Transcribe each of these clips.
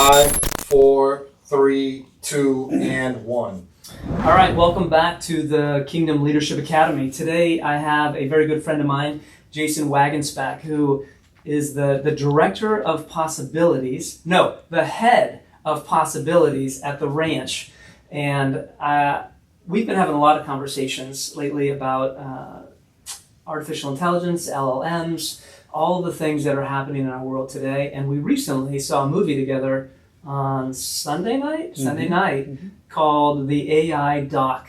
5, 4, 3, 2, and 1. All right, welcome back to the Kingdom Leadership Academy. Today I have a very good friend of mine, Jason Waggenspack, who is the director of possibilities, the head of possibilities at the ranch. And we've been having a lot of conversations lately about artificial intelligence, LLMs, all the things that are happening in our world today. And we recently saw a movie together on Sunday night, called the AI Doc.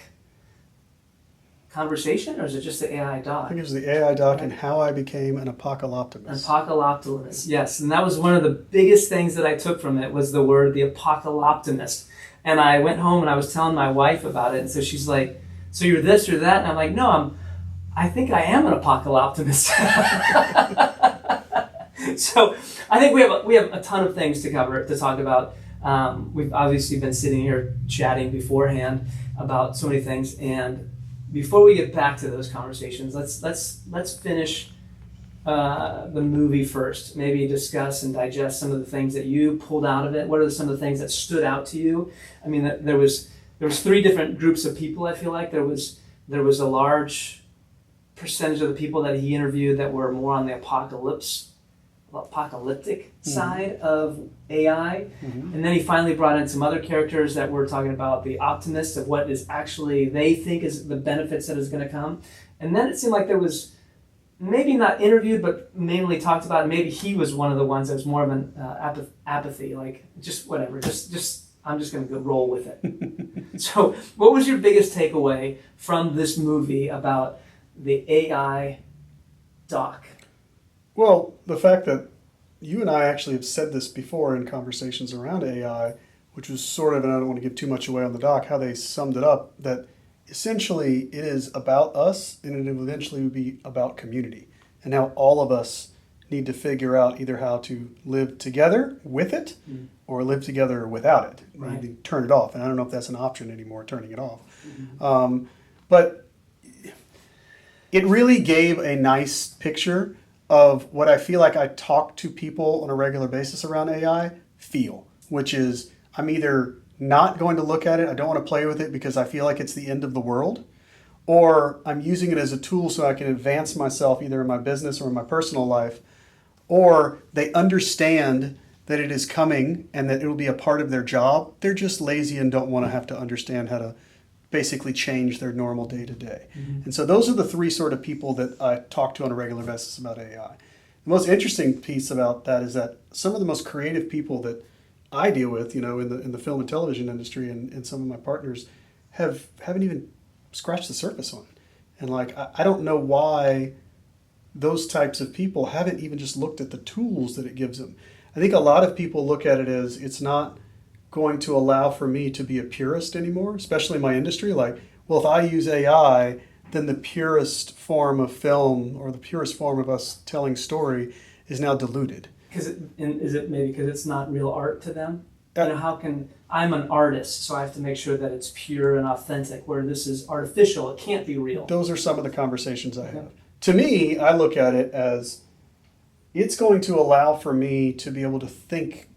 Conversation, or is it just the AI Doc? I think it was the AI Doc and How I Became an Apocalyptist. Apocalyptist, yes. And that was one of the biggest things that I took from it was the word, the apocalyptist. And I went home and I was telling my wife about it. And so she's like, so you're this or that? And I'm like, no, I think I am an apocalyptist. So I think we have a ton of things to talk about. We've obviously been sitting here chatting beforehand about so many things. And before we get back to those conversations, let's finish the movie first. Maybe discuss and digest some of the things that you pulled out of it. What are some of the things that stood out to you? I mean, there was 3 different groups of people. I feel like there was a large percentage of the people that he interviewed that were more on the apocalyptic side of AI. And then he finally brought in some other characters that were talking about the optimist of what is actually they think is the benefits that is going to come. And then it seemed like there was maybe not interviewed, but mainly talked about, and maybe he was one of the ones that was more of an apathy, like just whatever, just I'm just going to go roll with it. So what was your biggest takeaway from this movie about the AI Doc? Well, the fact that you and I actually have said this before in conversations around AI, which was sort of, and I don't want to give too much away on the doc, how they summed it up, that essentially it is about us and it will eventually be about community and how all of us need to figure out either how to live together with it or live together without it. Right. Maybe turn it off. And I don't know if that's an option anymore, turning it off. But it really gave a nice picture of what I feel like I talk to people on a regular basis around AI feel, which is I'm either not going to look at it, I don't want to play with it because I feel like it's the end of the world, or I'm using it as a tool so I can advance myself either in my business or in my personal life, or they understand that it is coming and that it will be a part of their job. They're just lazy and don't want to have to understand how to basically change their normal day-to-day. And so those are the 3 sort of people that I talk to on a regular basis about AI. The most interesting piece about that is that some of the most creative people that I deal with, in the film and television industry and some of my partners haven't even scratched the surface on it. And I don't know why those types of people haven't even just looked at the tools that it gives them. I think a lot of people look at it as it's not going to allow for me to be a purist anymore, especially in my industry. Like, well, if I use AI, then the purest form of film or the purest form of us telling story is now diluted. Is it maybe because it's not real art to them? I'm an artist, so I have to make sure that it's pure and authentic, where this is artificial, it can't be real. Those are some of the conversations I have. To me, I look at it as it's going to allow for me to be able to think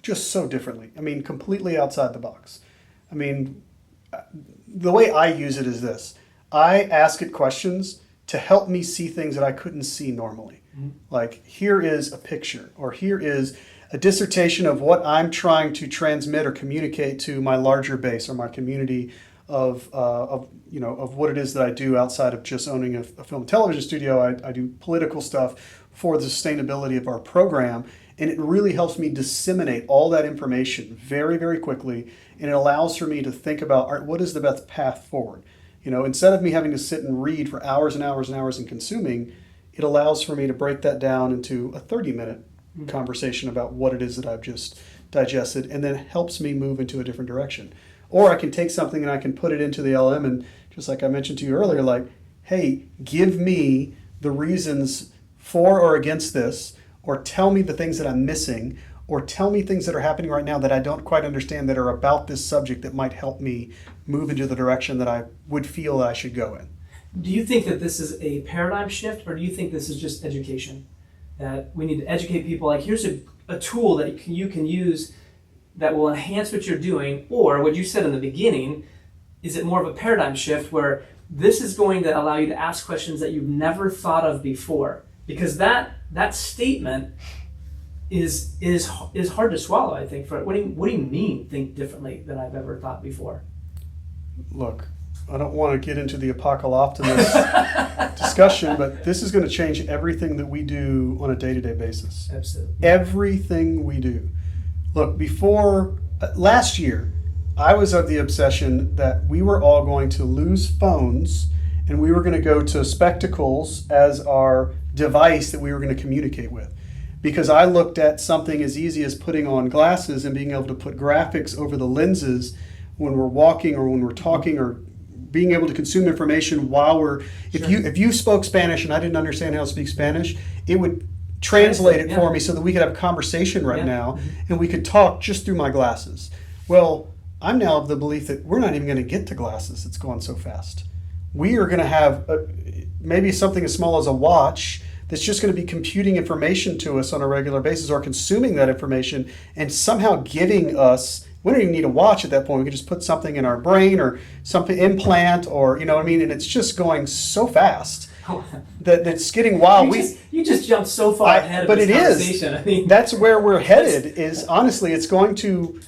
just so differently. I mean, completely outside the box. I mean, the way I use it is this. I ask it questions to help me see things that I couldn't see normally. Like, here is a picture, or here is a dissertation of what I'm trying to transmit or communicate to my larger base or my community of what it is that I do outside of just owning a film and television studio. I do political stuff for the sustainability of our program. And it really helps me disseminate all that information very, very quickly. And it allows for me to think about, all right, what is the best path forward? Instead of me having to sit and read for hours and hours and hours and consuming, it allows for me to break that down into a 30-minute conversation about what it is that I've just digested, and then it helps me move into a different direction. Or I can take something and I can put it into the LM, and just like I mentioned to you earlier, like, hey, give me the reasons for or against this, or tell me the things that I'm missing, or tell me things that are happening right now that I don't quite understand that are about this subject that might help me move into the direction that I would feel that I should go in. Do you think that this is a paradigm shift, or do you think this is just education? That we need to educate people, like, here's a tool that you can use that will enhance what you're doing, or what you said in the beginning, is it more of a paradigm shift where this is going to allow you to ask questions that you've never thought of before? Because that statement is hard to swallow, I think. What do you mean, think differently than I've ever thought before? Look, I don't want to get into the apocalyptist discussion, but this is going to change everything that we do on a day-to-day basis. Absolutely. Everything we do. Look, before last year, I was of the obsession that we were all going to lose phones and we were going to go to spectacles as our device that we were going to communicate with. Because I looked at something as easy as putting on glasses and being able to put graphics over the lenses when we're walking or when we're talking, or being able to consume information while we're, if you spoke Spanish and I didn't understand how to speak Spanish, it would translate it for me so that we could have a conversation right now and we could talk just through my glasses. Well, I'm now of the belief that we're not even going to get to glasses. It's going so fast. We are going to have maybe something as small as a watch that's just going to be computing information to us on a regular basis, or consuming that information and somehow giving us, we don't even need a watch at that point. We can just put something in our brain or something implant, or, you know what I mean? And it's just going so fast that it's getting wild. You just jumped so far ahead of this conversation. But it is. That's where we're headed, is honestly, it's going to,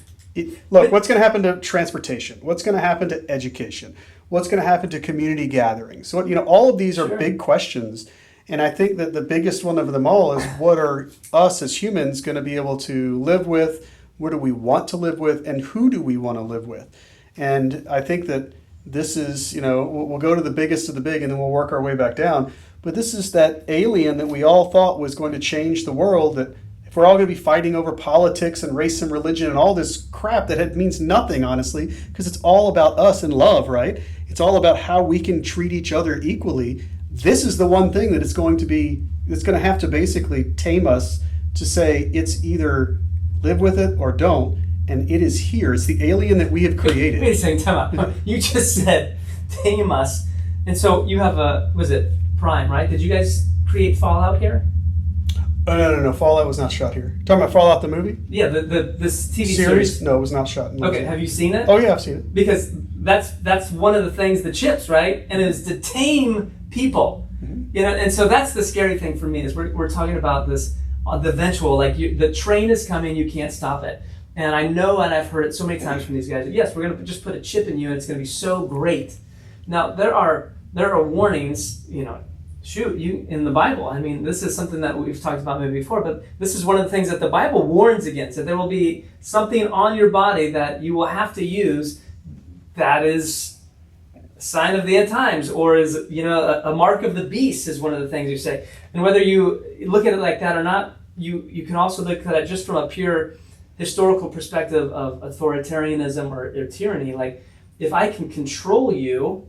what's going to happen to transportation? What's going to happen to education? What's going to happen to community gatherings? So, all of these are big questions. And I think that the biggest one of them all is, what are us as humans going to be able to live with? What do we want to live with? And who do we want to live with? And I think that this is, we'll go to the biggest of the big and then we'll work our way back down. But this is that alien that we all thought was going to change the world, that if we're all going to be fighting over politics and race and religion and all this crap that means nothing, honestly, because it's all about us and love, right? It's all about how we can treat each other equally. This is the one thing that it's going to have to basically tame us to say it's either live with it or don't. And it is here. It's the alien that we have created. Wait a second, time out. You just said tame us. And so you have was it Prime, right? Did you guys create Fallout here? Oh, no. Fallout was not shot here. Talking about Fallout the movie? Yeah, this TV series. No, it was not shot. Okay, have you seen it? Oh yeah, I've seen it. Because that's one of the things, the chips, right? And it's to tame people. Mm-hmm. And so that's the scary thing for me, is we're talking about this, the eventual, the train is coming, you can't stop it. And I know, and I've heard it so many times from these guys, that yes, we're going to just put a chip in you and it's going to be so great. Now, there are warnings, you in the Bible. I mean, this is something that we've talked about maybe before, but this is one of the things that the Bible warns against, that there will be something on your body that you will have to use that is a sign of the end times, or is, a mark of the beast, is one of the things you say. And whether you look at it like that or not, you can also look at it just from a pure historical perspective of authoritarianism or tyranny. Like, if I can control you,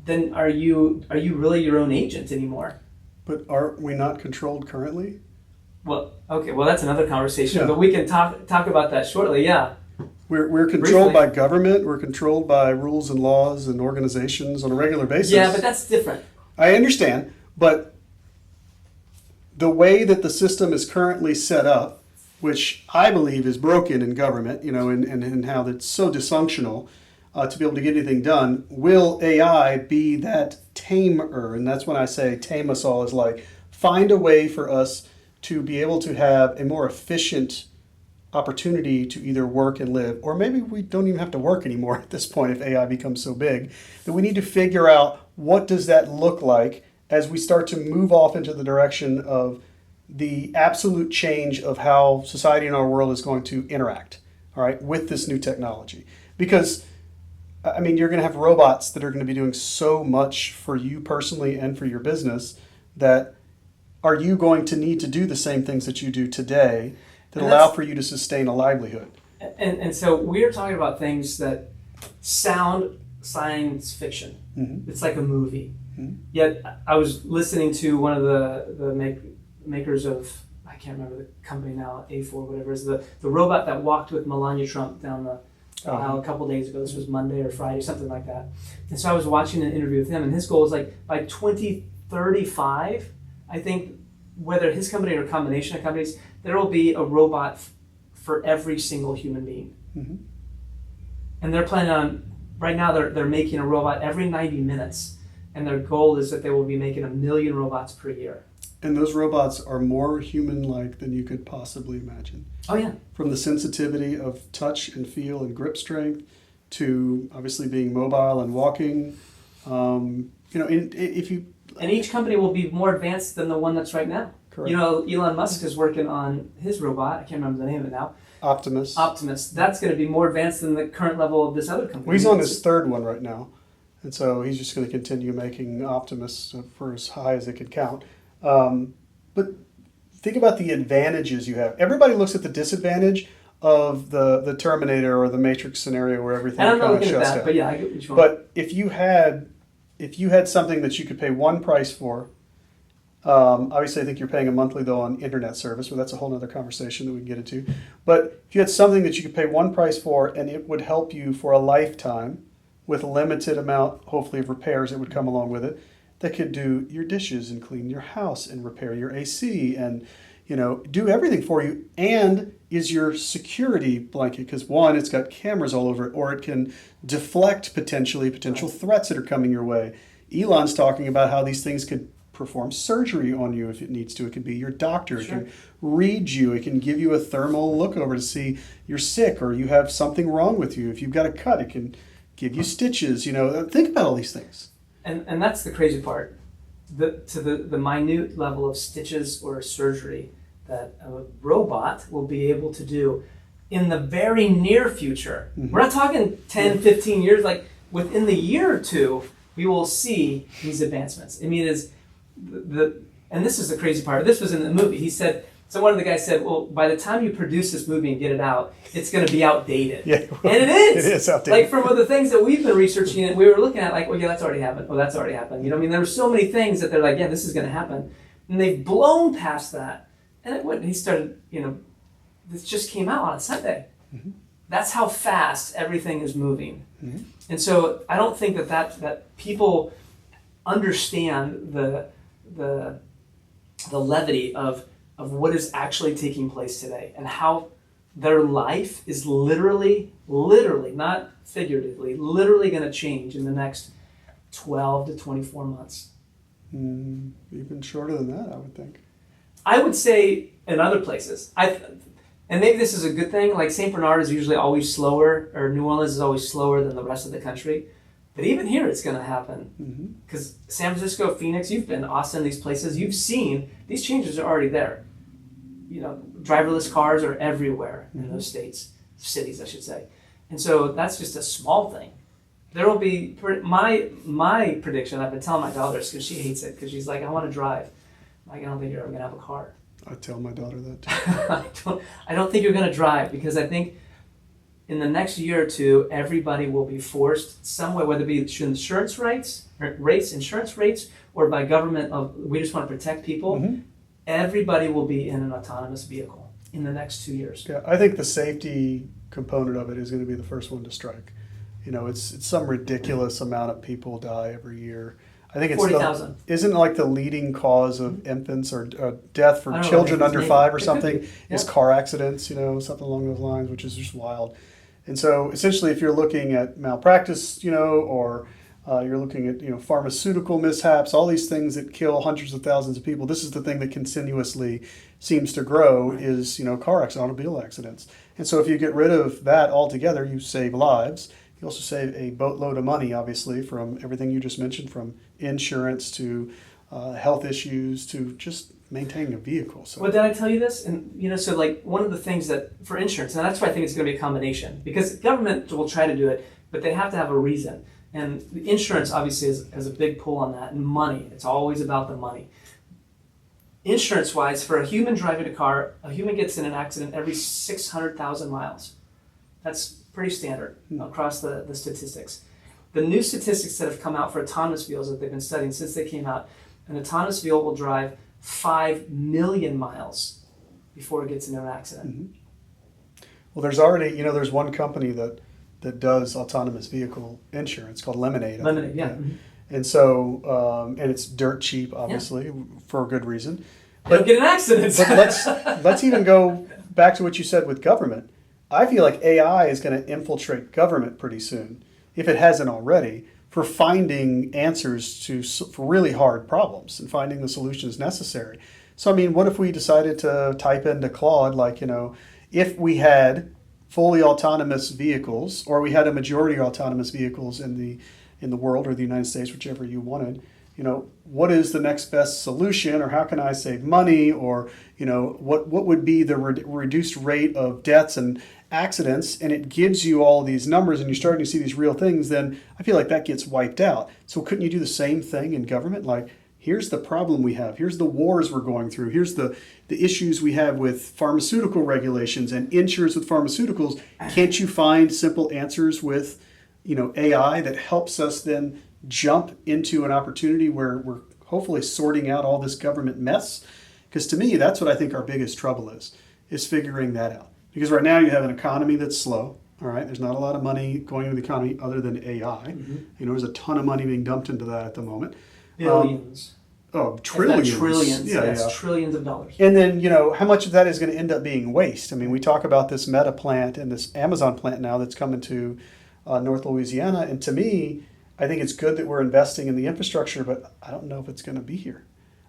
then are you really your own agent anymore? But aren't we not controlled currently? Well, okay, that's another conversation, but we can talk about that shortly, yeah. We're controlled by government, we're controlled by rules and laws and organizations on a regular basis. Yeah, but that's different. I understand, but the way that the system is currently set up, which I believe is broken in government, and how that's so dysfunctional, to be able to get anything done, will AI be that tamer? And that's when I say tame us all, is like, find a way for us to be able to have a more efficient opportunity to either work and live, or maybe we don't even have to work anymore at this point if AI becomes so big, that we need to figure out what does that look like as we start to move off into the direction of the absolute change of how society in our world is going to interact, all right, with this new technology. Because, I mean, you're going to have robots that are going to be doing so much for you personally and for your business, that are you going to need to do the same things that you do today that allow for you to sustain a livelihood? And so we're talking about things that sound science fiction. Mm-hmm. It's like a movie. Mm-hmm. Yet I was listening to one of the makers of, I can't remember the company now, A4, whatever, is the robot that walked with Melania Trump down the aisle a couple days ago. This was Monday or Friday, something like that. And so I was watching an interview with him, and his goal is by 2035, I think, whether his company or a combination of companies, there will be a robot for every single human being. Mm-hmm. And they're planning on, right now they're making a robot every 90 minutes. And their goal is that they will be making 1 million robots per year. And those robots are more human-like than you could possibly imagine. Oh yeah. From the sensitivity of touch and feel and grip strength to obviously being mobile and walking. If you... And each company will be more advanced than the one that's right now. Correct. You know, Elon Musk is working on his robot. I can't remember the name of it now. Optimist. That's going to be more advanced than the current level of this other company. Well, he's on his third one right now. And so he's just going to continue making Optimists for as high as it can count. But think about the advantages you have. Everybody looks at the disadvantage of the Terminator or the Matrix scenario where everything and I'm not kind of looking at shuts that, down. but yeah, I get what you want. But if you had something that you could pay one price for, obviously I think you're paying a monthly though on internet service, but that's a whole other conversation that we can get into. But if you had something that you could pay one price for and it would help you for a lifetime with a limited amount, hopefully, of repairs that would come along with it, that could do your dishes and clean your house and repair your AC and, do everything for you, and is your security blanket, because one, it's got cameras all over it, or it can deflect potential threats that are coming your way. Elon's talking about how these things could perform surgery on you if it needs to. It could be your doctor. Sure. It can read you. It can give you a thermal look over to see you're sick or you have something wrong with you. If you've got a cut, it can give you stitches. Think about all these things. And that's the crazy part. To the minute level of stitches or surgery that a robot will be able to do in the very near future. Mm-hmm. We're not talking 10, 15 years. Like within the year or two, we will see these advancements. I mean, and this is the crazy part. This was in the movie. He said, so one of the guys said, well, by the time you produce this movie and get it out, it's going to be outdated. Yeah, well, and it is. It is outdated. Like from the things that we've been researching and we were looking at, like, well, yeah, that's already happened. Oh, that's already happened. There were so many things that they're like, yeah, this is going to happen. And they've blown past that. And he started, this just came out on a Sunday. Mm-hmm. That's how fast everything is moving. Mm-hmm. And so I don't think that people understand the levity of what is actually taking place today and how their life is literally, not figuratively, literally going to change in the next 12 to 24 months. Even shorter than that, I would think. I would say in other places. And maybe this is a good thing, like St. Bernard is usually always slower, or New Orleans is always slower than the rest of the country. But even here, it's going to happen. Because San Francisco, Phoenix, you've been, Austin, these places, you've seen, these changes are already there. Driverless cars are everywhere in those cities, I should say. And so that's just a small thing. There will be, my prediction, I've been telling my daughter, because she hates it, because she's like, I want to drive. Like, I don't think you're ever going to have a car. I tell my daughter that too. I don't think you're going to drive, because I think in the next year or two, everybody will be forced some way, whether it be insurance rates, or by government we just want to protect people. Mm-hmm. Everybody will be in an autonomous vehicle in the next 2 years. Yeah, I think the safety component of it is going to be the first one to strike. It's some ridiculous amount of people die every year. I think it's 40,000. Isn't it like the leading cause of infants or death for children under 5 or something is car accidents, something along those lines, which is just wild. And so essentially if you're looking at malpractice, or you're looking at pharmaceutical mishaps, all these things that kill hundreds of thousands of people, this is the thing that continuously seems to grow is, car accidents, automobile accidents. And so if you get rid of that altogether, you save lives. You also save a boatload of money, obviously, from everything you just mentioned, from insurance to health issues to just maintaining a vehicle. So. Well, did I tell you this? And so like one of the things that for insurance, and that's why I think it's going to be a combination, because government will try to do it, but they have to have a reason. And the insurance obviously has a big pull on that, and money. It's always about the money. Insurance-wise, for a human driving a car, a human gets in an accident every 600,000 miles. That's pretty standard across the statistics. The new statistics that have come out for autonomous vehicles that they've been studying since they came out, an autonomous vehicle will drive 5 million miles before it gets into an accident. Mm-hmm. Well, there's already, there's one company that does autonomous vehicle insurance called Lemonade. Lemonade, yeah. Mm-hmm. And so, and it's dirt cheap, obviously, for a good reason. Don't get in accidents. But let's even go back to what you said with government. I feel like AI is going to infiltrate government pretty soon, if it hasn't already, for finding answers for really hard problems and finding the solutions necessary. So, I mean, what if we decided to type into Claude, like, if we had fully autonomous vehicles, or we had a majority of autonomous vehicles in the world or the United States, whichever you wanted, what is the next best solution, or how can I save money, or what would be the reduced rate of deaths and accidents, and it gives you all these numbers, and you're starting to see these real things, then I feel like that gets wiped out. So couldn't you do the same thing in government? Like, here's the problem we have, here's the wars we're going through, here's the issues we have with pharmaceutical regulations and insurance with pharmaceuticals. Can't you find simple answers with AI that helps us then jump into an opportunity where we're hopefully sorting out all this government mess? Because to me, that's what I think our biggest trouble is figuring that out. Because right now you have an economy that's slow, all right? There's not a lot of money going into the economy other than AI. There's a ton of money being dumped into that at the moment. Billions. Trillions. Trillions, yes. Trillions of dollars. And then, how much of that is going to end up being waste? I mean, we talk about this Meta plant and this Amazon plant now that's coming to North Louisiana. And to me, I think it's good that we're investing in the infrastructure, but I don't know if it's going to be here.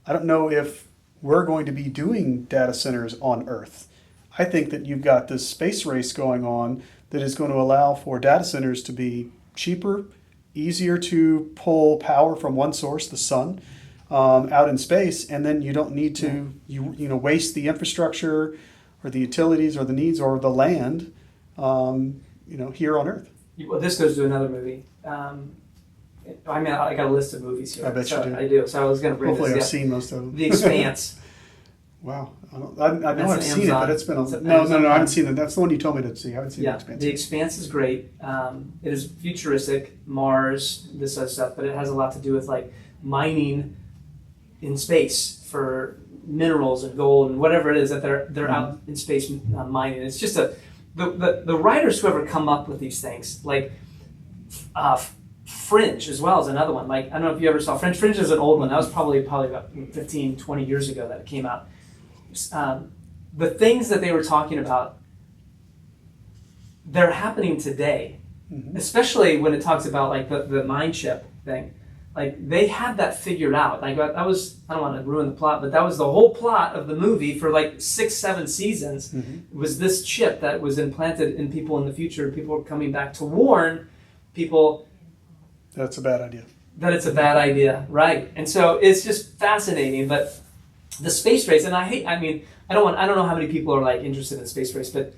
I don't know if we're going to be doing data centers on Earth. I think that you've got this space race going on that is going to allow for data centers to be cheaper, easier to pull power from one source, the sun, out in space, and then you don't need to waste the infrastructure or the utilities or the needs or the land here on Earth. Well, this goes to another movie. I got a list of movies here. I bet you do. I do. So I was going to bring Hopefully this. I've seen most of them. The Expanse. Wow. I know I've seen it, but it's been No, I haven't seen it. That's the one you told me to see. I haven't seen The Expanse. The Expanse is great. It is futuristic, Mars, this sort of stuff, but it has a lot to do with like mining in space for minerals and gold and whatever it is that they're out in space mining. It's just the writers who ever come up with these things, like Fringe as well as another one. Like, I don't know if you ever saw Fringe. Fringe is an old one. That was probably about 15, 20 years ago that it came out. The things that they were talking about, they're happening today, especially when it talks about like the mind chip thing. Like, they had that figured out. Like, I don't want to ruin the plot, but that was the whole plot of the movie for like 6-7 seasons, was this chip that was implanted in people in the future. People were coming back to warn people that's a bad idea. That it's a bad idea, right? And so it's just fascinating. But the space race, and I don't know how many people are like interested in space race, but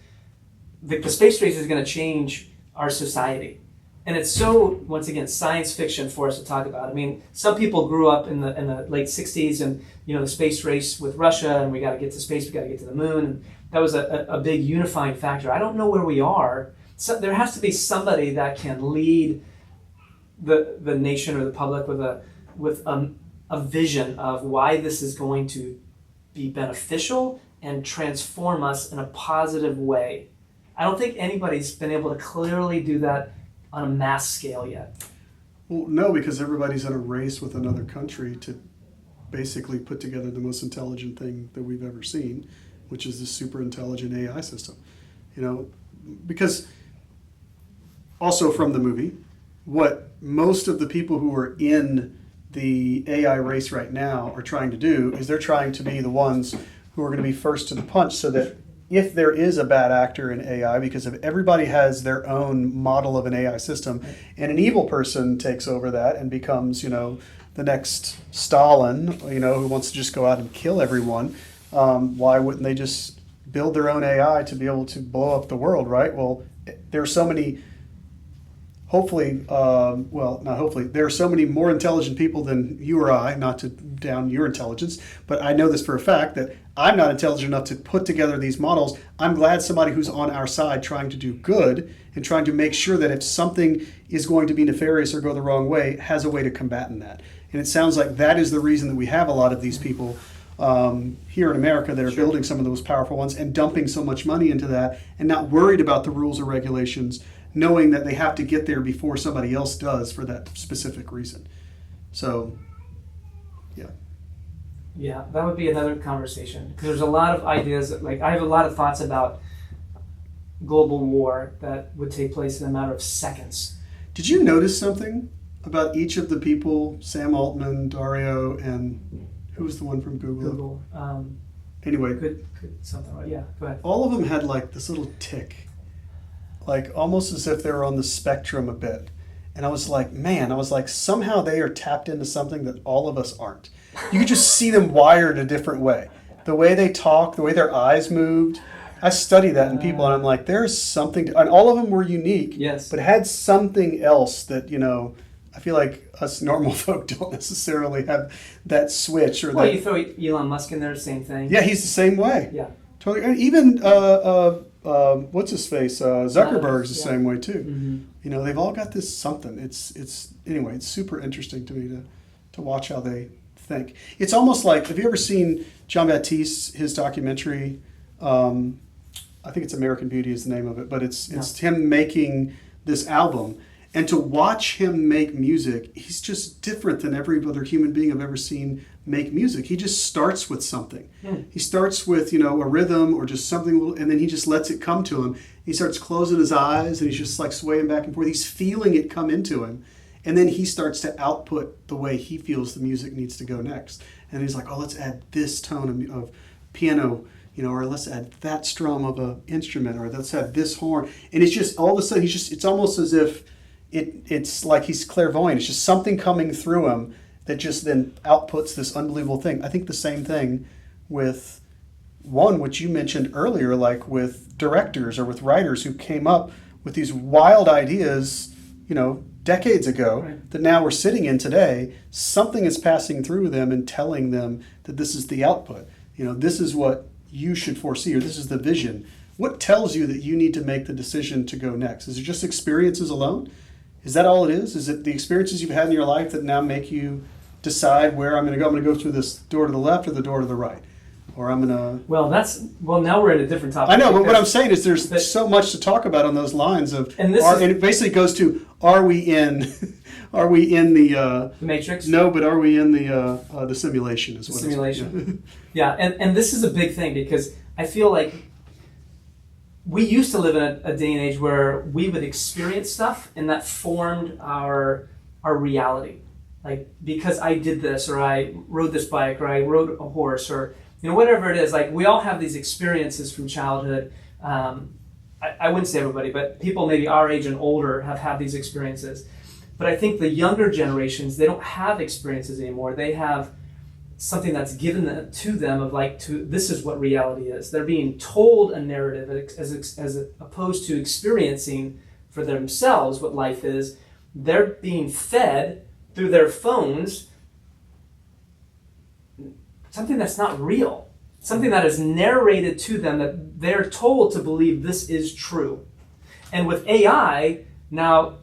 the space race is going to change our society. And it's so, once again, science fiction for us to talk about. I mean, some people grew up in the late 60s and, the space race with Russia, and we got to get to space, we got to get to the moon. And that was a big unifying factor. I don't know where we are. So there has to be somebody that can lead the nation or the public with a vision of why this is going to be beneficial and transform us in a positive way. I don't think anybody's been able to clearly do that on a mass scale yet. Well, no, because everybody's in a race with another country to basically put together the most intelligent thing that we've ever seen, which is this super intelligent AI system. Because also from the movie, what most of the people who are in the AI race right now are trying to do is they're trying to be the ones who are going to be first to the punch, so that if there is a bad actor in AI, because if everybody has their own model of an AI system and an evil person takes over that and becomes, the next Stalin, who wants to just go out and kill everyone, why wouldn't they just build their own AI to be able to blow up the world, right? Well, there are so many there are so many more intelligent people than you or I, not to down your intelligence, but I know this for a fact that I'm not intelligent enough to put together these models. I'm glad somebody who's on our side trying to do good and trying to make sure that if something is going to be nefarious or go the wrong way, has a way to combat that. And it sounds like that is the reason that we have a lot of these people here in America that are building some of those powerful ones and dumping so much money into that and not worried about the rules or regulations, knowing that they have to get there before somebody else does for that specific reason. So, yeah. Yeah, that would be another conversation because there's a lot of ideas. Like I have a lot of thoughts about global war that would take place in a matter of seconds. Did you notice something about each of the people, Sam Altman, Dario, and who was the one from Google? Google. Anyway, Could something like yeah. Go ahead. all of them had like this little tick, like almost as if they were on the spectrum a bit. And I was like, man, somehow they are tapped into something that all of us aren't. You could just see them wired a different way. The way they talk, the way their eyes moved. I study that in people, and I'm like, there's something and all of them were unique, Yes. but had something else that, I feel like us normal folk don't necessarily have that switch or Well, that. you throw Elon Musk in there, same thing. Yeah, he's the same way. Yeah. Totally. And even, what's his face? Zuckerberg's the Yeah. same way too. Mm-hmm. They've all got this something. Anyway, it's super interesting to me to watch how they think. It's almost like, have you ever seen John Baptiste, his documentary? I think it's American Beauty is the name of it, but it's him making this album. And to watch him make music, he's just different than every other human being I've ever seen make music. He just starts with something. He starts with, a rhythm or just something, and then he just lets it come to him. He starts closing his eyes, and he's just like swaying back and forth. He's feeling it come into him. And then he starts to output the way he feels the music needs to go next. And he's like, oh, let's add this tone of piano, or let's add that strum of an instrument, or let's add this horn. And it's just, all of a sudden, it's almost as if it's like he's clairvoyant. It's just something coming through him that just then outputs this unbelievable thing. I think the same thing with one, which you mentioned earlier, like with directors or with writers who came up with these wild ideas, decades ago, right, that now we're sitting in today. Something is passing through them and telling them that this is the output. This is what you should foresee, or this is the vision. What tells you that you need to make the decision to go next? Is it just experiences alone? Is that all it is? Is it the experiences you've had in your life that now make you decide where I'm going to go? I'm going to go through this door to the left or the door to the right? Or I'm going to... Well, now we're in a different topic. I know, but what I'm saying is there's so much to talk about on those lines of... And it basically goes to, are we in the... The Matrix? No, but are we in the simulation is what simulation. Yeah, and this is a big thing because I feel like we used to live in a day and age where we would experience stuff and that formed our reality. Like, because I did this, or I rode this bike, or I rode a horse, or whatever it is. Like, we all have these experiences from childhood. I wouldn't say everybody, but people maybe our age and older have had these experiences. But I think the younger generations, they don't have experiences anymore. They have something that's given to them of this is what reality is. They're being told a narrative as opposed to experiencing for themselves what life is. They're being fed through their phones something that's not real, something that is narrated to them that they're told to believe this is true. And with AI now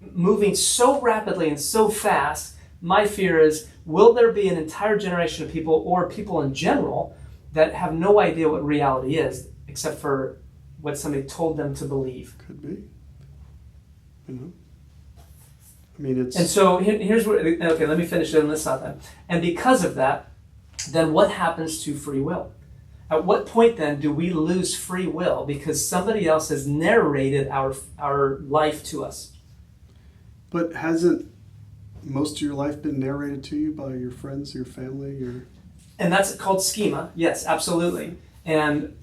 moving so rapidly and so fast, my fear is, will there be an entire generation of people, or people in general, that have no idea what reality is, except for what somebody told them to believe? Could be. I mean, it's... And so here's where, okay, let me finish it on this thought then. And because of that, then what happens to free will? At what point then do we lose free will because somebody else has narrated our life to us? But hasn't most of your life been narrated to you by your friends, your family, And that's called schema. Yes, absolutely. And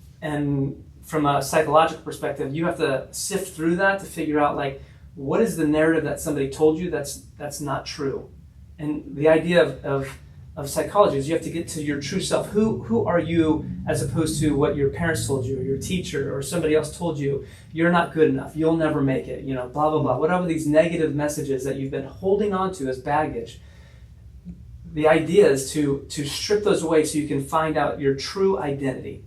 from a psychological perspective, you have to sift through that to figure out what is the narrative that somebody told you that's not true. And the idea of psychology is you have to get to your true self. Who are you, as opposed to what your parents told you, or your teacher, or somebody else told you? You're not good enough. You'll never make it. Blah blah blah. Whatever these negative messages that you've been holding on to as baggage. The idea is to strip those away so you can find out your true identity.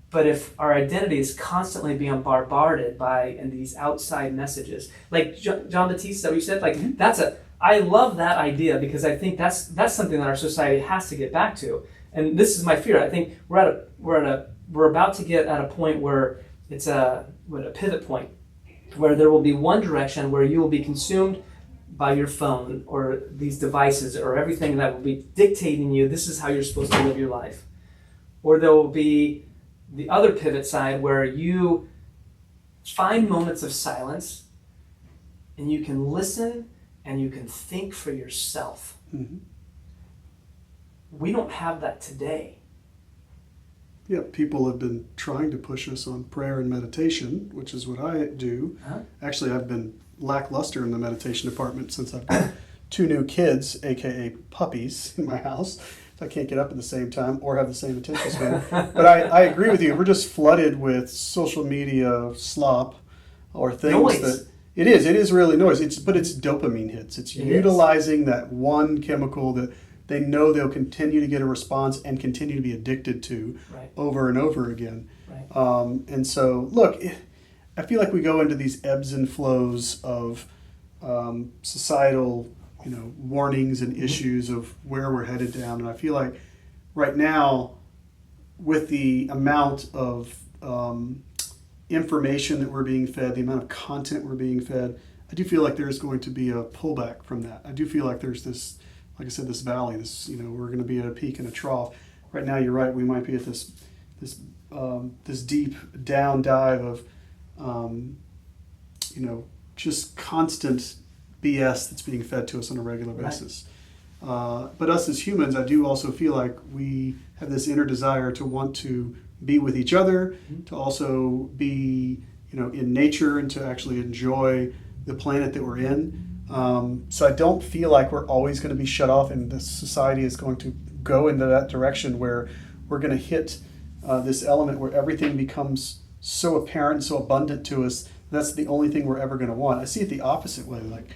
But if our identity is constantly being bombarded by these outside messages, like John Baptiste, is that what you said? I love that idea because I think that's something that our society has to get back to. And this is my fear. I think we're about to get at a point where it's a pivot point, where there will be one direction where you will be consumed by your phone or these devices or everything that will be dictating you, this is how you're supposed to live your life. Or there will be the other pivot side where you find moments of silence and you can listen and you can think for yourself. Mm-hmm. We don't have that today. Yeah, people have been trying to push us on prayer and meditation, which is what I do. Huh? Actually, I've been lackluster in the meditation department since I've got 2 new kids, aka puppies, in my house. So I can't get up at the same time or have the same attention span. But I agree with you. We're just flooded with social media slop or things Noise. that it is really noise. But it's dopamine hits. It's utilizing that one chemical that they know they'll continue to get a response and continue to be addicted to over and over again. Right. And so, look, I feel like we go into these ebbs and flows of societal, warnings and issues of where we're headed down. And I feel like right now, with the amount of information that we're being fed, the amount of content we're being fed, I do feel like there's going to be a pullback from that. I do feel like there's this, like I said, this valley, this, we're going to be at a peak and a trough. Right now, you're right, we might be at this deep down dive of, just constant BS that's being fed to us on a regular basis. But us as humans, I do also feel like we have this inner desire to want to be with each other, to also be, in nature and to actually enjoy the planet that we're in. So I don't feel like we're always going to be shut off and the society is going to go into that direction where we're going to hit this element where everything becomes so apparent, so abundant to us. That's the only thing we're ever going to want. I see it the opposite way. Like,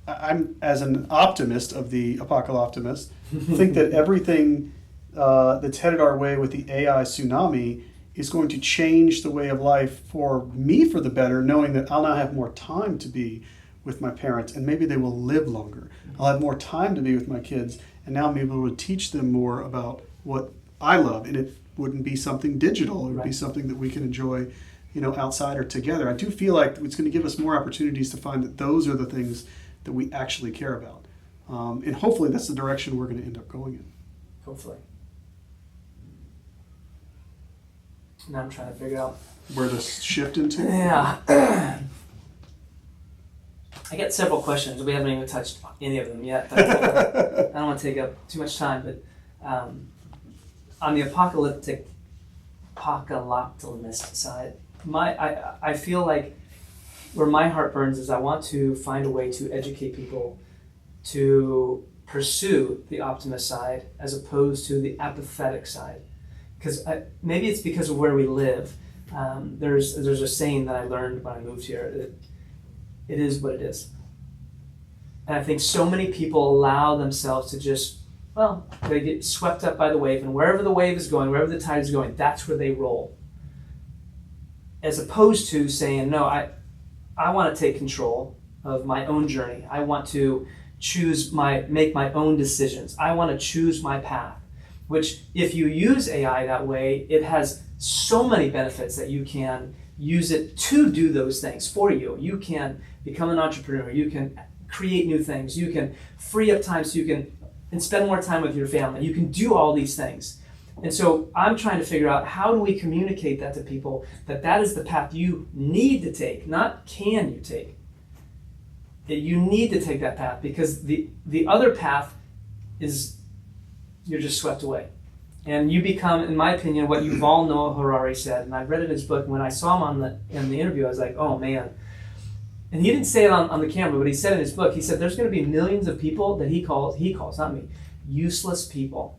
I'm, as an optimist of the apocalyptist, think that everything that's headed our way with the AI tsunami is going to change the way of life for me for the better, knowing that I'll now have more time to be with my parents and maybe they will live longer. I'll have more time to be with my kids and now I'm able to teach them more about what I love. And it wouldn't be something digital. It would be something that we can enjoy, outside or together. I do feel like it's going to give us more opportunities to find that those are the things that we actually care about. And hopefully that's the direction we're going to end up going in. Hopefully. Now I'm trying to figure out where to shift into. Yeah. I get several questions. We haven't even touched any of them yet. I don't want to take up too much time, but on the apocalyptist side, I feel like where my heart burns is I want to find a way to educate people to pursue the optimist side as opposed to the apathetic side. Because maybe it's because of where we live. There's a saying that I learned when I moved here. It is what it is. And I think so many people allow themselves to just, they get swept up by the wave, and wherever the wave is going, wherever the tide is going, that's where they roll. As opposed to saying, no, I want to take control of my own journey. I want to make my own decisions. I want to choose my path. Which, if you use AI that way, it has so many benefits that you can use it to do those things for you. You can become an entrepreneur. You can create new things. You can free up time so you can spend more time with your family. You can do all these things. And so I'm trying to figure out, how do we communicate that to people, that is the path you need to take, not can you take. That you need to take that path, because the other path is you're just swept away. And you become, in my opinion, what Yuval Noah Harari said, and I read it in his book, and when I saw him in the interview, I was like, oh man. And he didn't say it on the camera, but he said in his book, he said there's going to be millions of people that he calls, not me, useless people.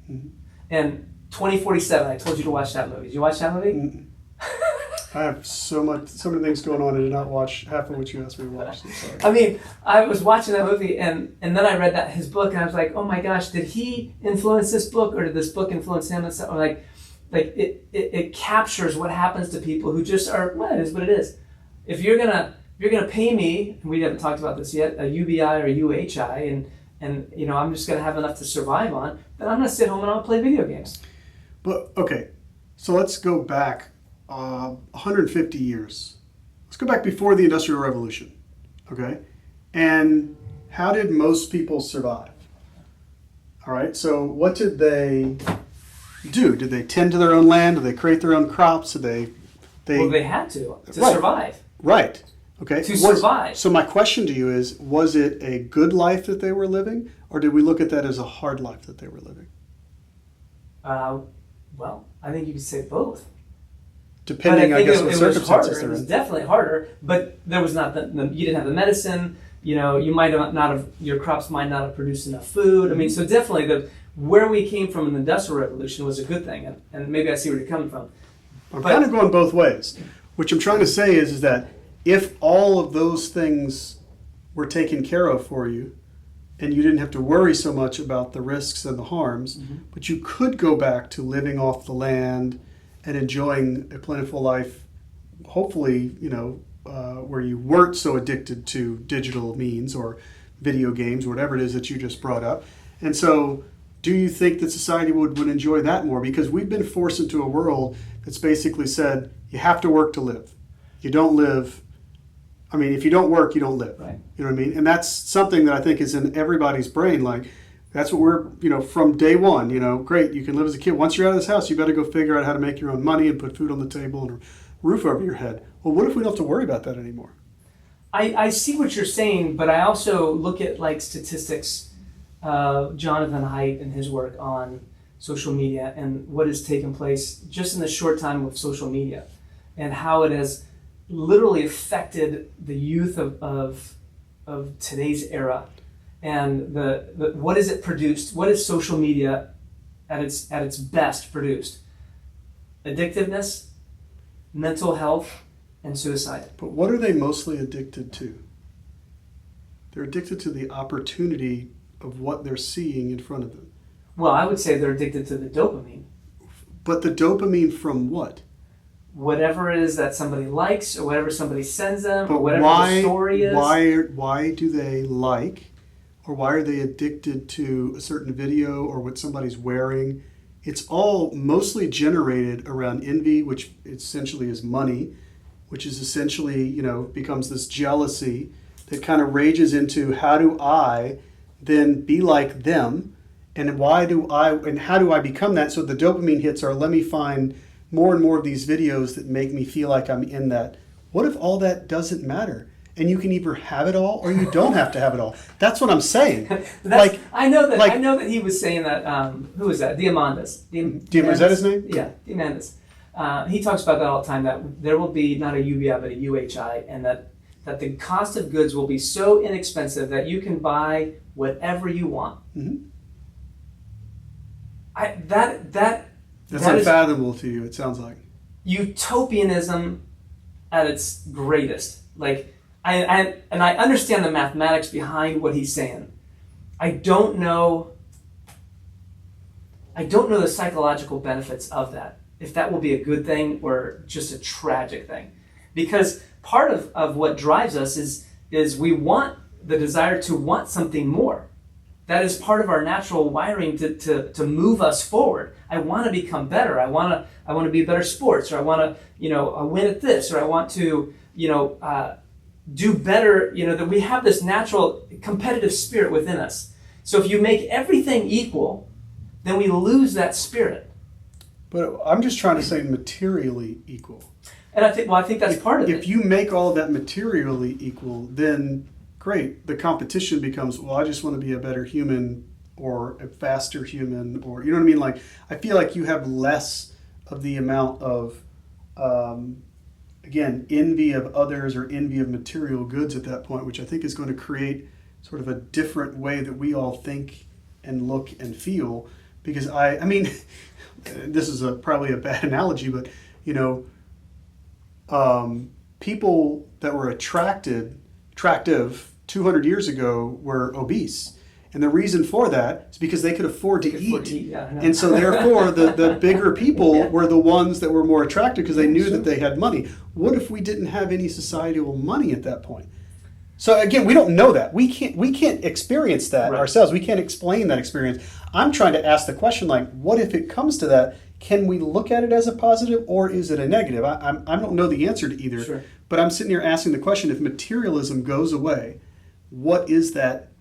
Mm-hmm. And 2047, I told you to watch that movie. Did you watch that movie? Mm-hmm. I have so many things going on. I did not watch half of what you asked me to watch. Sorry. I mean, I was watching that movie, and then I read his book, and I was like, oh my gosh, did he influence this book, or did this book influence him? And so, like it captures what happens to people who just are, it is what it is. If you're gonna pay me, and we haven't talked about this yet, a UBI or a UHI, and I'm just gonna have enough to survive on, then I'm gonna sit home and I'll play video games. But okay, so let's go back 150 years. Let's go back before the Industrial Revolution, okay? And how did most people survive? All right, so what did they do? Did they tend to their own land? Did they create their own crops? Did Well, they had to Right. survive. Right. Okay. To survive. So my question to you is, was it a good life that they were living, or did we look at that as a hard life that they were living? Well, I think you could say both. Depending, I guess, what it was circumstances harder. It they're was in. definitely harder, but there was not you didn't have the medicine. You know, you might not have, your crops might not have produced enough food. I mean, so definitely where we came from in the Industrial Revolution was a good thing, and maybe I see where you're coming from. I'm kind of going both ways. What I'm trying to say is that if all of those things were taken care of for you, and you didn't have to worry so much about the risks and the harms, but you could go back to living off the land and enjoying a plentiful life, hopefully, where you weren't so addicted to digital means or video games or whatever it is that you just brought up. And so do you think that society would enjoy that more? Because we've been forced into a world that's basically said, you have to work to live. You don't live. I mean, if you don't work, you don't live. Right. You know what I mean? And that's something that I think is in everybody's brain. Like, that's what we're, from day one, great, you can live as a kid. Once you're out of this house, you better go figure out how to make your own money and put food on the table and a roof over your head. Well, what if we don't have to worry about that anymore? I see what you're saying, but I also look at like statistics, Jonathan Haidt and his work on social media and what has taken place just in the short time of social media and how it has literally affected the youth of today's era. And the what is it produced? What is social media at its best produced? Addictiveness, mental health, and suicide. But what are they mostly addicted to? They're addicted to the opportunity of what they're seeing in front of them. Well, I would say they're addicted to the dopamine. But the dopamine from what? Whatever it is that somebody likes or whatever somebody sends them But or whatever the story is. Why do they like, or why are they addicted to a certain video or what somebody's wearing? It's all mostly generated around envy, which essentially is money, which is essentially, becomes this jealousy that kind of rages into how do I then be like them, and how do I become that? So the dopamine hits are, let me find more and more of these videos that make me feel like I'm in that. What if all that doesn't matter? And you can either have it all or you don't have to have it all. That's what I'm saying. I know that he was saying that. Who was that? Diamandis. Is that his name? Yeah, Diamandis. He talks about that all the time. That there will be not a UBI but a UHI, and that the cost of goods will be so inexpensive that you can buy whatever you want. Mm-hmm. That's unfathomable to you. It sounds like utopianism at its greatest. Like. I understand the mathematics behind what he's saying. I don't know the psychological benefits of that. If that will be a good thing or just a tragic thing. Because part of what drives us is we want the desire to want something more. That is part of our natural wiring to move us forward. I want to become better. I want to be better sports, or I want to win at this, or I want to do better, that we have this natural competitive spirit within us. So if you make everything equal, then we lose that spirit. But I'm just trying to say materially equal. And I think that's part of it. If you make all of that materially equal, then great. The competition becomes, well, I just want to be a better human or a faster human, or, you know what I mean? Like, I feel like you have less of the amount of, again, envy of others or envy of material goods at that point, which I think is going to create sort of a different way that we all think and look and feel. Because I mean, this is probably a bad analogy, but, people that were attractive 200 years ago were obese. And the reason for that is because they could afford to eat. Yeah, and so therefore the bigger people were the ones that were more attractive because they knew that they had money. What if we didn't have any societal money at that point? So again, we don't know that. We can't experience that ourselves. We can't explain that experience. I'm trying to ask the question, like, what if it comes to that? Can we look at it as a positive, or is it a negative? I don't know the answer to either. Sure. But I'm sitting here asking the question, if materialism goes away, what is that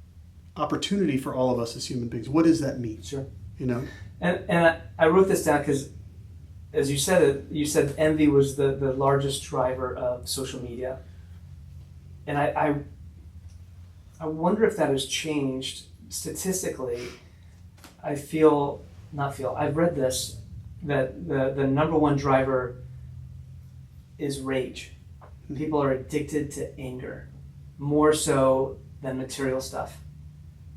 opportunity for all of us as human beings. What does that mean? Sure. You know? And I wrote this down because, as you said envy was the largest driver of social media. And I wonder if that has changed statistically. I've read this, that the number one driver is rage. People are addicted to anger, more so than material stuff.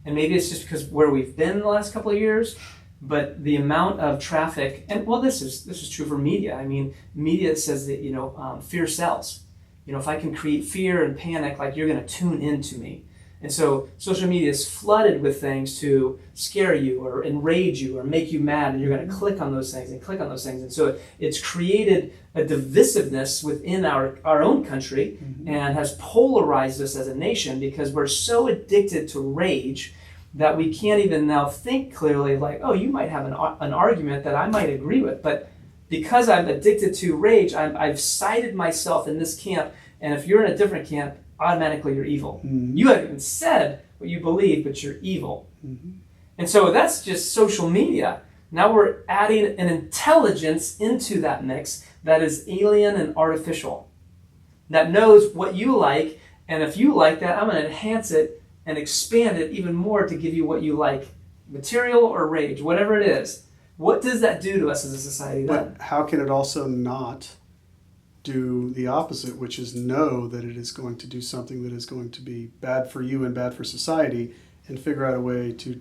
And maybe it's just because where we've been the last couple of years, but the amount of traffic, and well, this is true for media. I mean, media says that, fear sells. If I can create fear and panic, like, you're going to tune into me. And so social media is flooded with things to scare you or enrage you or make you mad, and you're going to click on those things and click on those things. And so it's created a divisiveness within our own country, and has polarized us as a nation, because we're so addicted to rage that we can't even now think clearly, like, oh, you might have an argument that I might agree with, but because I'm addicted to rage, I've sided myself in this camp, and if you're in a different camp, automatically you're evil. You haven't even said what you believe, but you're evil. And so that's just social media. Now we're adding an intelligence into that mix that is alien and artificial, that knows what you like, and if you like that, I'm going to enhance it and expand it even more to give you what you like, material or rage, whatever it is. What does that do to us as a society then? But how can it also not do the opposite, which is know that it is going to do something that is going to be bad for you and bad for society, and figure out a way to,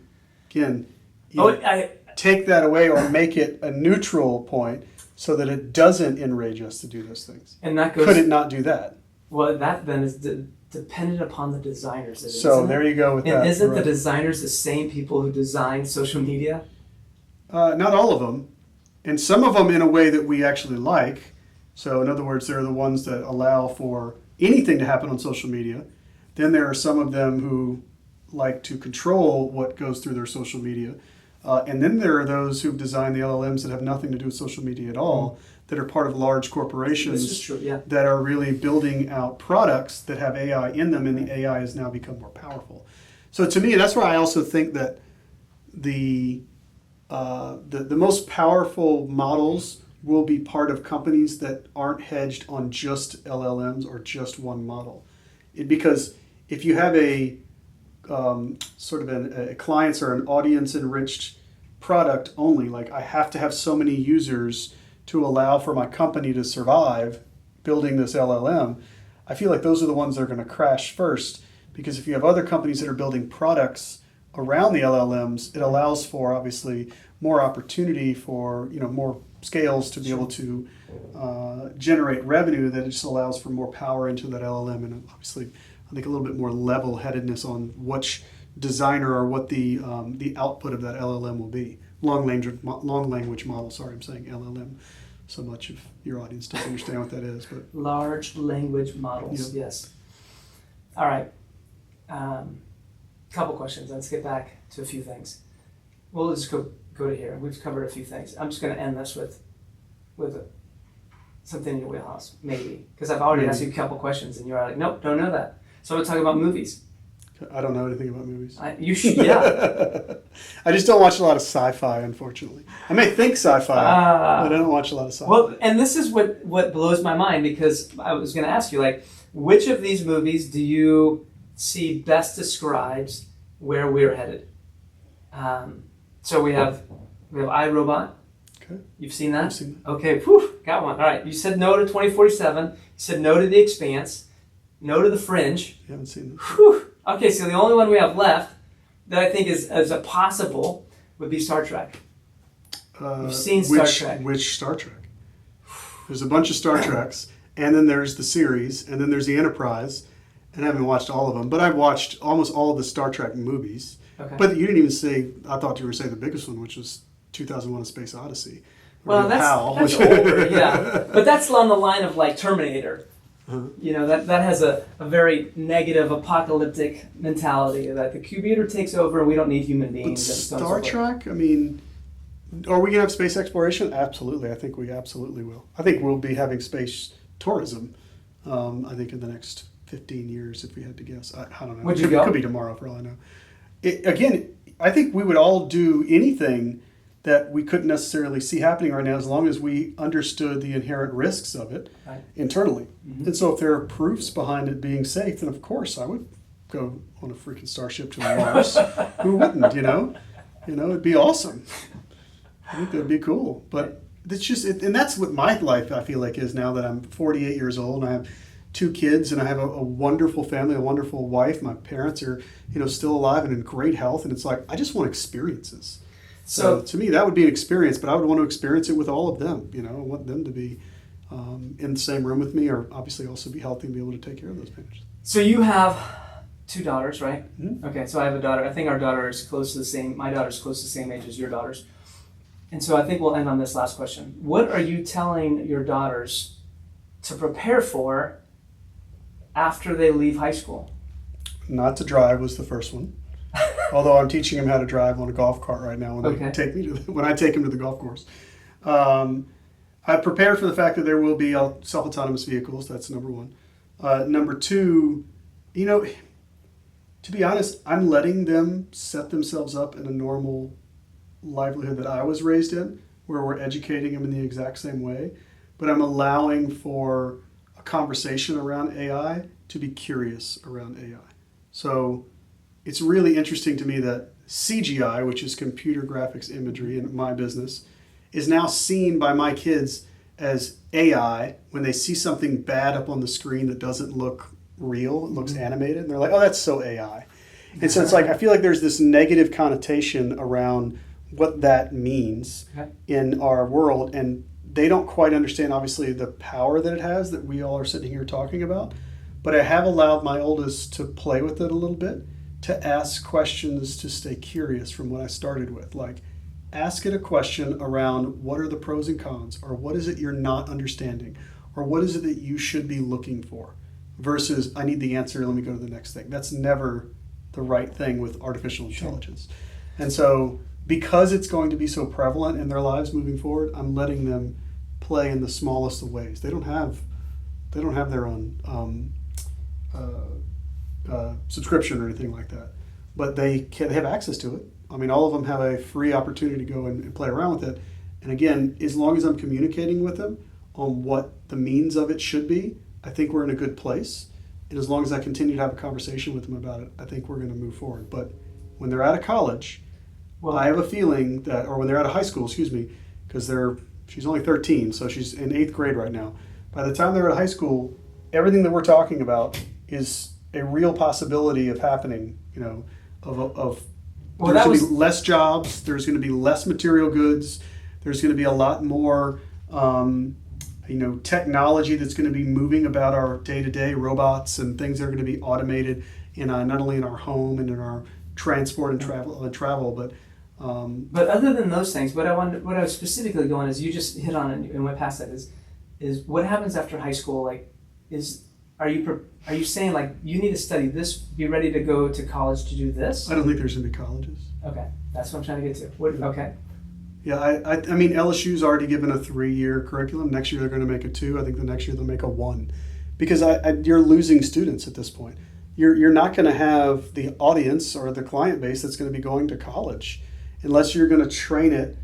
again, take that away or make it a neutral point so that it doesn't enrage us to do those things? And that goes, could it not do that? Well, that then is dependent upon the designers. So there you go with that. And isn't the designers the same people who design social media? Not all of them, and some of them in a way that we actually like. So in other words, there are the ones that allow for anything to happen on social media. Then there are some of them who like to control what goes through their social media. And then there are those who've designed the LLMs that have nothing to do with social media at all, that are part of large corporations. This is true, yeah. That are really building out products that have AI in them, and the AI has now become more powerful. So to me, that's why I also think that the most powerful models will be part of companies that aren't hedged on just LLMs or just one model. Because if you have a sort of a clients or an audience enriched product only, like I have to have so many users to allow for my company to survive building this LLM, I feel like those are the ones that are going to crash first. Because if you have other companies that are building products around the LLMs, it allows for obviously more opportunity for more scales to be able to generate revenue. That just allows for more power into that LLM, and obviously I think a little bit more level-headedness on which designer or what the output of that LLM will be. Long language model. Sorry, I'm saying LLM. So much of your audience doesn't understand what that is, but large language models. Yeah. Yes. All right. Couple questions. Let's get back to a few things. We'll just go to here. We've covered a few things. I'm just going to end this with something in your wheelhouse, maybe, because I've already asked you a couple questions, and you're like, nope, don't know that. So I'm going to talk about movies. I don't know anything about movies. You should, yeah. I just don't watch a lot of sci-fi, unfortunately. I may think sci-fi, but I don't watch a lot of sci-fi. Well, and this is what blows my mind, because I was going to ask you, like, which of these movies do you see best describes where we're headed? So we have iRobot. Okay. You've seen that? I've seen that. Okay, whew, got one. All right, you said no to 2047. You said no to The Expanse. No to The Fringe. You haven't seen that. Whew. Okay, so the only one we have left that I think is a possible would be Star Trek. You've seen Star Trek. Which Star Trek? There's a bunch of Star Treks, and then there's the series, and then there's the Enterprise, and I haven't watched all of them, but I've watched almost all of the Star Trek movies. Okay. But you didn't even say, I thought you were saying the biggest one, which was 2001: A Space Odyssey. Well, that's older, yeah. But that's on the line of like Terminator. Uh-huh. That has a very negative apocalyptic mentality that the computer takes over and we don't need human beings. But Star Trek, I mean, are we going to have space exploration? Absolutely. I think we absolutely will. I think we'll be having space tourism, I think, in the next 15 years, if we had to guess. I don't know. Would you go? It could be tomorrow, for all I know. again, I think we would all do anything that we couldn't necessarily see happening right now as long as we understood the inherent risks of it Right. internally. Mm-hmm. And so if there are proofs behind it being safe, then of course I would go on a freaking starship to Mars. Who wouldn't, you know? It'd be awesome. I think that'd be cool. But it's just, and that's what my life I feel like is now that I'm 48 years old and I have 2 kids and I have a wonderful family, a wonderful wife. My parents are, still alive and in great health. And it's like, I just want experiences. So to me, that would be an experience, but I would want to experience it with all of them. I want them to be in the same room with me, or obviously also be healthy and be able to take care of those patients. So you have 2 daughters, right? Mm-hmm. Okay, so I have a daughter. I think our daughter is close to the same, my daughter's close to the same age as your daughters. And so I think we'll end on this last question. What are you telling your daughters to prepare for after they leave high school? Not to drive was the first one. Although I'm teaching them how to drive on a golf cart right now when Okay. they take me when I take them to the golf course. I've prepared for the fact that there will be self-autonomous vehicles. That's number one. Number two, to be honest, I'm letting them set themselves up in a normal livelihood that I was raised in, where we're educating them in the exact same way, but I'm allowing for a conversation around AI to be curious around AI. So it's really interesting to me that CGI, which is computer graphics imagery in my business, is now seen by my kids as AI when they see something bad up on the screen that doesn't look real, it looks animated, and they're like, oh, that's so AI. And so it's like, I feel like there's this negative connotation around what that means in our world, and they don't quite understand, obviously, the power that it has that we all are sitting here talking about. But I have allowed my oldest to play with it a little bit, to ask questions, to stay curious from what I started with. Like, ask it a question around what are the pros and cons, or what is it you're not understanding, or what is it that you should be looking for, versus I need the answer, let me go to the next thing. That's never the right thing with artificial intelligence. And so because it's going to be so prevalent in their lives moving forward, I'm letting them play in the smallest of ways. They don't have their own subscription or anything like that, but they have access to it. I mean, all of them have a free opportunity to go and play around with it. And again, as long as I'm communicating with them on what the means of it should be, I think we're in a good place. And as long as I continue to have a conversation with them about it, I think we're going to move forward. But when they're out of college, I have a feeling that, or when they're out of high school, because she's only 13, so she's in 8th grade right now. By the time they're out of high school, everything that we're talking about is a real possibility of happening, there's going to be less jobs, there's going to be less material goods, there's going to be a lot more, technology that's going to be moving about our day-to-day, robots and things that are going to be automated in not only in our home and in our transport and travel, but other than those things, what I was specifically going is, you just hit on it and went past that, is what happens after high school? Like, are you saying, like, you need to study this, be ready to go to college to do this? I don't think there's going to be colleges. Okay, that's what I'm trying to get to. Okay. Yeah, I mean, LSU's already given a 3-year curriculum. Next year they're going to make a 2. I think the next year they'll make a 1, because you're losing students at this point. You're not going to have the audience or the client base that's going to be going to college unless you're going to train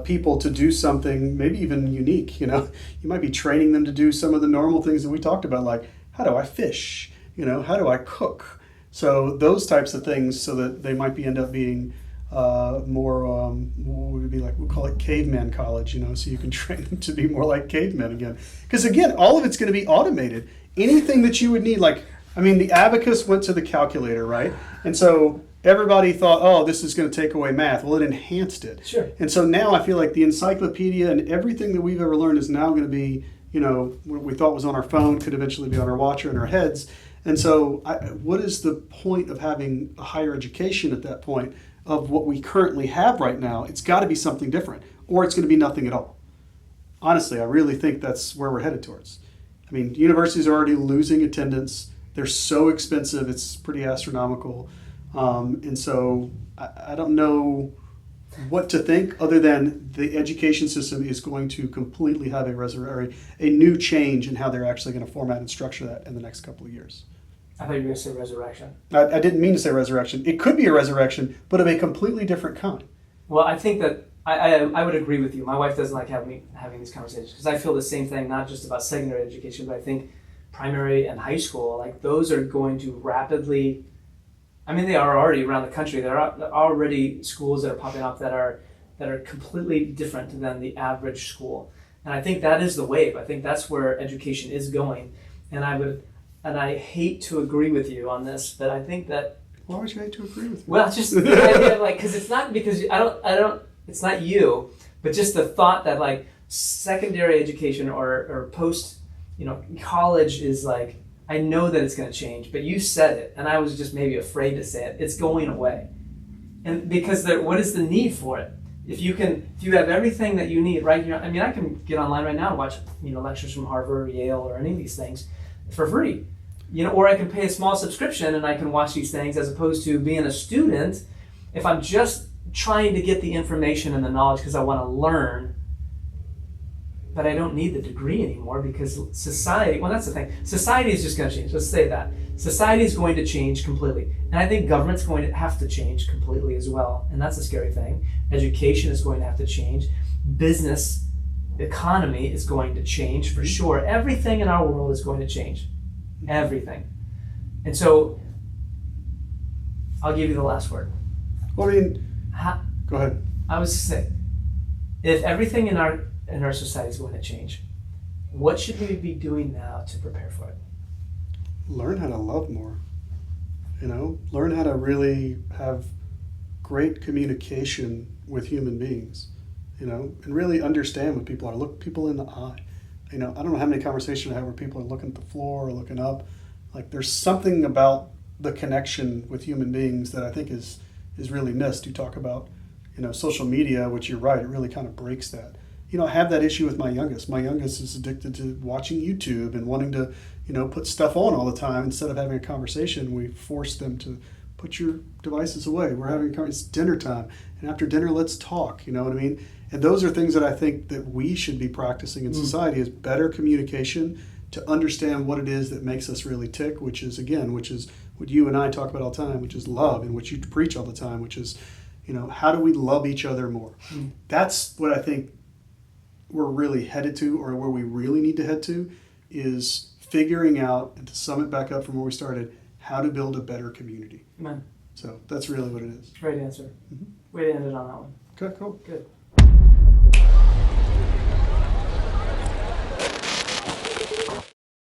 people to do something maybe even unique. You might be training them to do some of the normal things that we talked about, like how do I fish? How do I cook? So those types of things, so that they might end up being more, what would it be like? We'll call it caveman college, so you can train them to be more like cavemen again. Because again, all of it's going to be automated. Anything that you would need, the abacus went to the calculator, right? And so everybody thought, oh, this is going to take away math. Well, it enhanced it. Sure. And so now I feel like the encyclopedia and everything that we've ever learned is now going to be, what we thought was on our phone could eventually be on our watch or in our heads. And so what is the point of having a higher education at that point of what we currently have right now? It's got to be something different, or it's going to be nothing at all. Honestly, I really think that's where we're headed towards. I mean, universities are already losing attendance. They're so expensive, it's pretty astronomical. And so I don't know what to think, other than the education system is going to completely have a new change in how they're actually going to format and structure that in the next couple of years. I thought you were going to say resurrection. I didn't mean to say resurrection. It could be a resurrection, but of a completely different kind. Well, I think that I would agree with you. My wife doesn't like having these conversations because I feel the same thing, not just about secondary education, but I think primary and high school, like those are going to rapidly, I mean, they are already around the country. There are already schools that are popping up that are completely different than the average school. And I think that is the wave. I think that's where education is going. And I hate to agree with you on this, but I think that. Why would you hate to agree with me? Well, just the idea of like, because it's not because I don't. It's not you, but just the thought that like secondary education or post, college is like. I know that it's going to change, but you said it, and I was just maybe afraid to say it. It's going away, and because what is the need for it? If you have everything that you need right here. I mean, I can get online right now and watch lectures from Harvard, or Yale, or any of these things for free. Or I can pay a small subscription and I can watch these things, as opposed to being a student. If I'm just trying to get the information and the knowledge because I want to learn, but I don't need the degree anymore because society, well, that's the thing. Society is just going to change. Let's say that. Society is going to change completely. And I think government's going to have to change completely as well. And that's a scary thing. Education is going to have to change. Business, economy is going to change for sure. Everything in our world is going to change. Everything. And so I'll give you the last word. Well, I mean, go ahead. I was to say, if everything in our society is going to change, what should we be doing now to prepare for it? Learn how to love more. Learn how to really have great communication with human beings. And really understand what people are. Look people in the eye. I don't know how many conversations I have where people are looking at the floor or looking up. Like there's something about the connection with human beings that I think is really missed. You talk about, social media, which you're right, it really kind of breaks that. I have that issue with my youngest. My youngest is addicted to watching YouTube and wanting to, put stuff on all the time. Instead of having a conversation, we force them to put your devices away. We're having it's dinner time. And after dinner, let's talk. You know what I mean? And those are things that I think that we should be practicing in society is better communication to understand what it is that makes us really tick, which is what you and I talk about all the time, which is love, and what you preach all the time, which is, how do we love each other more? That's what I think we're really headed to, or where we really need to head to, is figuring out, and to sum it back up from where we started, how to build a better community. Amen. So that's really what it is. Great answer. Way to end it on that one. Okay, cool. Good.